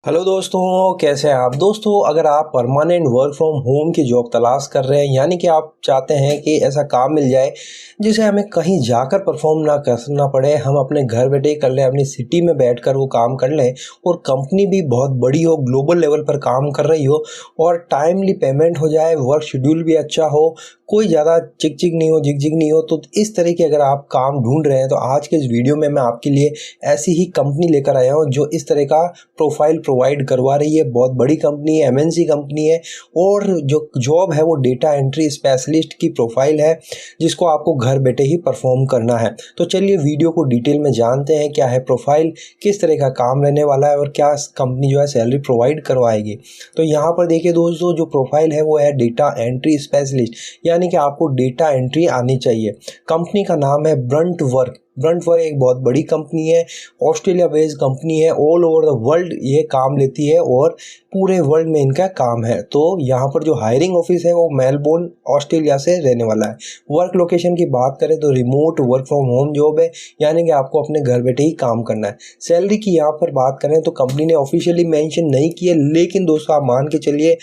Hello दोस्तों, कैसे हैं आप। दोस्तों, अगर आप परमानेंट वर्क फ्रॉम होम की जॉब तलाश कर रहे हैं, यानी कि आप चाहते हैं कि ऐसा काम मिल जाए जिसे हमें कहीं जाकर परफॉर्म ना करना पड़े, हम अपने घर बैठे ही कर लें, अपनी सिटी में बैठकर वो काम कर लें और कंपनी भी बहुत बड़ी हो, ग्लोबल लेवल पर काम कर रही हो और टाइमली पेमेंट हो जाए, वर्क शेड्यूल भी अच्छा हो, कोई ज़्यादा चिक नहीं हो, झिक नहीं हो, तो इस तरह के अगर आप काम ढूंढ रहे हैं तो आज के इस वीडियो में मैं आपके लिए ऐसी ही कंपनी लेकर आया हूँ जो इस तरह का प्रोफाइल प्रोवाइड करवा रही है। बहुत बड़ी कंपनी है, एमएनसी कंपनी है और जो जॉब है वो डेटा एंट्री स्पेशलिस्ट की प्रोफाइल है जिसको आपको घर बैठे ही परफॉर्म करना है। तो चलिए वीडियो को डिटेल में जानते हैं, क्या है प्रोफाइल, किस तरह का काम रहने वाला है और क्या कंपनी जो है सैलरी प्रोवाइड करवाएगी। तो यहाँ पर देखिए दोस्तों, जो प्रोफाइल है वो है डेटा एंट्री स्पेशलिस्ट, यानी कि आपको डेटा एंट्री आनी चाहिए। कंपनी का नाम है ब्रंटवर्क। ब्रंटवर्क एक बहुत बड़ी कंपनी है, ऑस्ट्रेलिया बेस्ड कंपनी है, ऑल ओवर द वर्ल्ड ये काम लेती है और पूरे वर्ल्ड में इनका काम है। तो यहाँ पर जो हायरिंग ऑफिस है वो मेलबोर्न ऑस्ट्रेलिया से रहने वाला है। वर्क लोकेशन की बात करें तो remote work from home job है, यानी कि आपको अपने घर बैठे ही काम करना है। सैलरी की यहाँ पर बात करें तो कंपनी ने ऑफिशियली मेंशन नहीं की है, लेकिन दोस्तों आप मान के चलिए,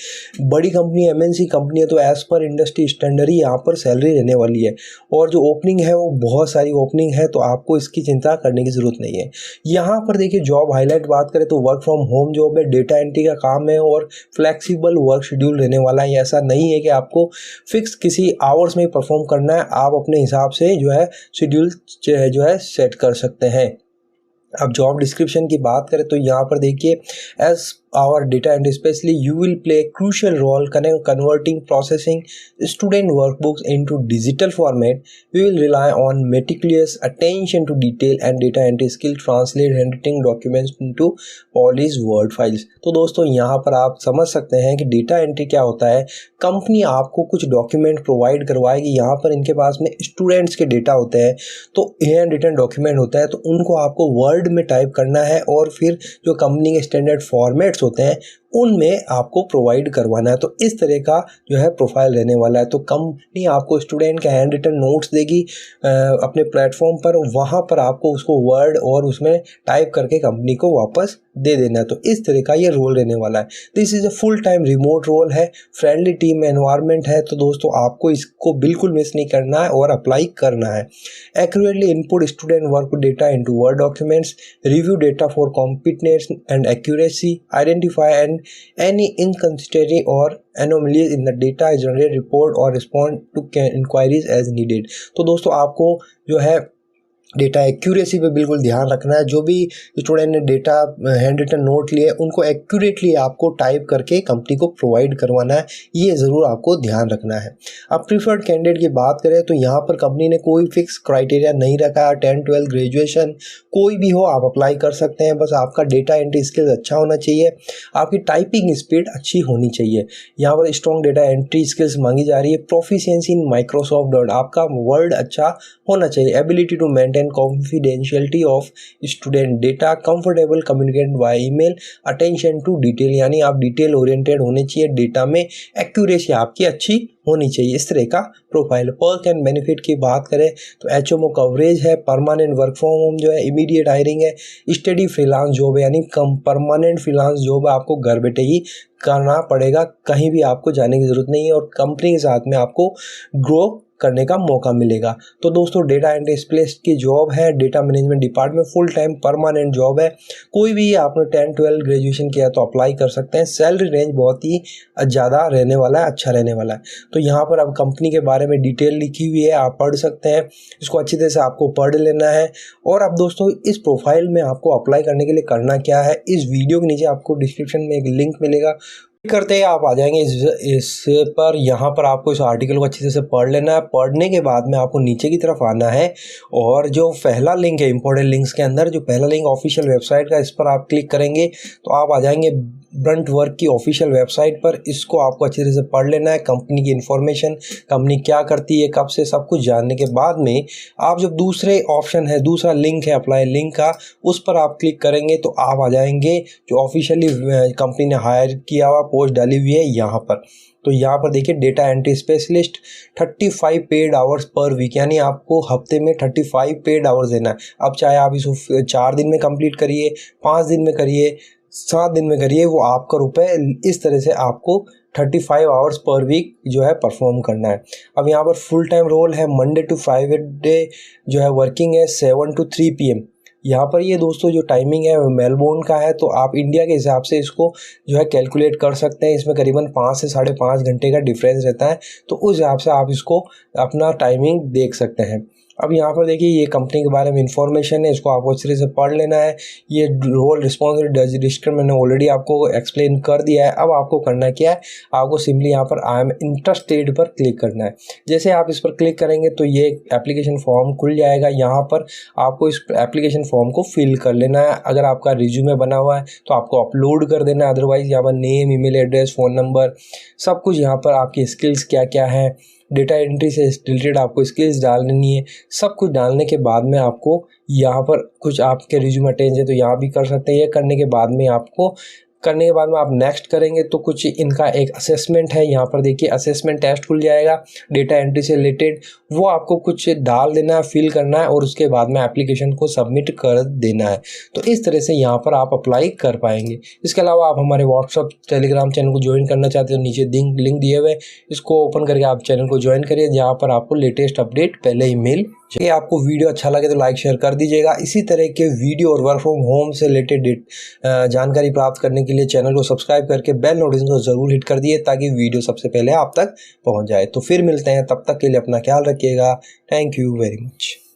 बड़ी कंपनी एमएनसी कंपनी है तो एज पर इंडस्ट्री स्टैंडर्ड ही यहाँ पर सैलरी रहने वाली है। और जो ओपनिंग है वो बहुत सारी ओपनिंग है, तो आपको इसकी चिंता करने की ज़रूरत नहीं है। यहाँ पर देखिए जॉब हाईलाइट बात करें तो वर्क फ्रॉम होम जॉब है, डेटा एंट्री का काम है और फ्लेक्सिबल वर्क शेड्यूल रहने वाला है। ऐसा नहीं है कि आपको फिक्स किसी आवर्स में ही परफॉर्म करना है, आप अपने हिसाब से जो है शेड्यूल जो है सेट कर सकते हैं। अब जॉब डिस्क्रिप्शन की बात करें तो यहाँ पर देखिए, as our data and especially you will play a crucial role converting processing student workbooks into digital format. We will rely on meticulous attention to detail and data entry skill translate handwritten documents into polished word files. तो दोस्तों यहाँ पर आप समझ सकते हैं कि data entry क्या होता है। कंपनी आपको कुछ डॉक्यूमेंट प्रोवाइड करवाएगी, यहाँ पर इनके पास में स्टूडेंट्स के डेटा होते हैं तो हैंड रिटन डॉक्यूमेंट होता है, तो उनको आपको वर्ड में टाइप करना है और फिर जो कंपनी के स्टैंडर्ड फॉर्मेट्स होते हैं उनमें आपको प्रोवाइड करवाना है। तो इस तरह का जो है प्रोफाइल रहने वाला है। तो कंपनी आपको स्टूडेंट के हैंड रिटन नोट्स देगी अपने प्लेटफॉर्म पर, वहाँ पर आपको उसको वर्ड और उसमें टाइप करके कंपनी को वापस दे देना है। तो इस तरह का ये रोल रहने वाला है। This is a full time remote role है, फ्रेंडली टीम एनवायरनमेंट है, तो दोस्तों आपको इसको बिल्कुल मिस नहीं करना है और अप्लाई करना है। Accurately input student work data into word documents, review data for competence and accuracy, identify and any inconsistency or anomalies in the data, generate report or respond to inquiries as needed। तो दोस्तों आपको जो है data accuracy पे बिल्कुल ध्यान रखना है। जो भी स्टूडेंट ने डेटा हैंड रिटन नोट लिए उनको एक्यूरेटली आपको टाइप करके कंपनी को प्रोवाइड करवाना है, ये ज़रूर आपको ध्यान रखना है। अब प्रीफर्ड कैंडिडेट की बात करें तो यहाँ पर कंपनी ने कोई फिक्स क्राइटेरिया नहीं रखा है। 10-12 ग्रेजुएशन कोई भी हो आप अप्लाई कर सकते हैं, बस आपका डेटा एंट्री स्किल्स अच्छा होना चाहिए, आपकी टाइपिंग स्पीड अच्छी होनी चाहिए। यहाँ पर स्ट्रॉन्ग डेटा एंट्री स्किल्स मांगी जा रही है। प्रोफिशिएंसी इन माइक्रोसॉफ्ट वर्ड, आपका वर्ड अच्छा होना चाहिए। Ability to maintain confidentiality of student data, comfortable communicate via email, attention to detail, यानी आप डिटेल ओरिएंटेड होने चाहिए, डेटा में एक्यूरेसी आपकी अच्छी होनी चाहिए। इस तरह का प्रोफाइल। पर्क एंड बेनिफिट की बात करें तो एचएमओ कवरेज है, परमानेंट वर्क फ्रॉम होम जो है, इमीडिएट हायरिंग है, स्टडी फ्रीलांस जॉब है, यानी परमानेंट फ्रीलांस जॉब है, आपको घर बैठे ही करना पड़ेगा, कहीं भी आपको जाने की ज़रूरत नहीं है और कंपनी के साथ में आपको ग्रो करने का मौका मिलेगा। तो दोस्तों डेटा एंट्री स्पेशलिस्ट की जॉब है, data management department, full time permanent job है। कोई भी आपने 10-12 ग्रेजुएशन किया तो अप्लाई कर सकते हैं। सैलरी रेंज बहुत ही ज़्यादा रहने वाला है, अच्छा रहने वाला है। तो यहाँ पर अब कंपनी के बारे में डिटेल लिखी हुई है, आप पढ़ सकते हैं, इसको अच्छी तरह से आपको पढ़ लेना है। और अब दोस्तों इस प्रोफाइल में आपको अप्लाई करने के लिए करना क्या है, इस वीडियो के नीचे आपको डिस्क्रिप्शन में एक लिंक मिलेगा, करते हैं आप आ जाएंगे इस पर। यहाँ पर आपको इस आर्टिकल को अच्छी तरह से पढ़ लेना है। पढ़ने के बाद में आपको नीचे की तरफ आना है और जो पहला लिंक है, इंपॉर्टेंट लिंक्स के अंदर जो पहला लिंक ऑफिशियल वेबसाइट का, इस पर आप क्लिक करेंगे तो आप आ जाएंगे ब्रंटवर्क की ऑफिशियल वेबसाइट पर। इसको आपको अच्छी तरह से पढ़ लेना है, कंपनी की इन्फॉर्मेशन, कंपनी क्या करती है, कब से, सब कुछ जानने के बाद में आप जब दूसरे ऑप्शन है, दूसरा लिंक है अप्लाई लिंक का, उस पर आप क्लिक करेंगे तो आप आ जाएंगे जो ऑफिशियली कंपनी ने हायर किया हुआ पोस्ट डाली हुई है यहाँ पर। तो यहाँ पर देखिए data entry specialist 35 paid hours per week, यानी आपको हफ्ते में 35 पेड आवर्स देना है। अब चाहे आप इसको 4 दिन में कंप्लीट करिए, 5 दिन में करिए, 7 दिन में करिए, वो आपका रुपए इस तरह से आपको 35 आवर्स पर वीक जो है परफॉर्म करना है। अब यहाँ पर फुल टाइम रोल है, मंडे टू फ्राइडे जो है वर्किंग है 7 to 3 PM। यहाँ पर ये दोस्तों जो टाइमिंग है मेलबोर्न का है, तो आप इंडिया के हिसाब से इसको जो है कैलकुलेट कर सकते हैं। इसमें करीबन 5 से 5.5 घंटे का डिफरेंस रहता है, तो उस हिसाब से आप इसको अपना टाइमिंग देख सकते हैं। अब यहाँ पर देखिए ये कंपनी के बारे में इंफॉर्मेशन है, इसको आपको अच्छे से पढ़ लेना है। ये रोल रिस्पॉन्सिबिलिटी डिस्क्रिप्शन मैंने ऑलरेडी आपको एक्सप्लेन कर दिया है। अब आपको करना क्या है, आपको सिंपली यहाँ पर आई एम इंटरेस्टेड पर क्लिक करना है। जैसे आप इस पर क्लिक करेंगे तो ये एप्लीकेशन फॉर्म खुल जाएगा। यहाँ पर आपको इस एप्लीकेशन फॉर्म को फिल कर लेना है। अगर आपका रिज्यूमे बना हुआ है तो आपको अपलोड कर देना है, अदरवाइज यहाँ पर name, email address, phone number, सब कुछ यहाँ पर आपकी स्किल्स क्या क्या है, डेटा एंट्री से रिलेटेड आपको स्किल्स डालनी है। सब कुछ डालने के बाद में आपको यहाँ पर कुछ आपके रिज्यूमे अटैच है तो यहाँ भी कर सकते हैं। ये करने के बाद में आप नेक्स्ट करेंगे तो कुछ इनका एक असेसमेंट है। यहाँ पर देखिए असेसमेंट टेस्ट खुल जाएगा डेटा एंट्री से रिलेटेड, वो आपको कुछ डाल देना है, फिल करना है और उसके बाद में एप्लीकेशन को सबमिट कर देना है। तो इस तरह से यहाँ पर आप अप्लाई कर पाएंगे। इसके अलावा आप हमारे व्हाट्सअप टेलीग्राम चैनल को ज्वाइन करना चाहते हो, नीचे लिंक दिए हुए, इसको ओपन करके आप चैनल को ज्वाइन करिए, जहाँ पर आपको लेटेस्ट अपडेट पहले ही मिल। ये आपको वीडियो अच्छा लगे तो लाइक शेयर कर दीजिएगा। इसी तरह के वीडियो और वर्क फ्रॉम होम से रिलेटेड जानकारी प्राप्त करने के लिए चैनल को सब्सक्राइब करके बेल नोटिफिकेशन को ज़रूर हिट कर दिए, ताकि वीडियो सबसे पहले आप तक पहुंच जाए। तो फिर मिलते हैं, तब तक के लिए अपना ख्याल रखिएगा। Thank you very much.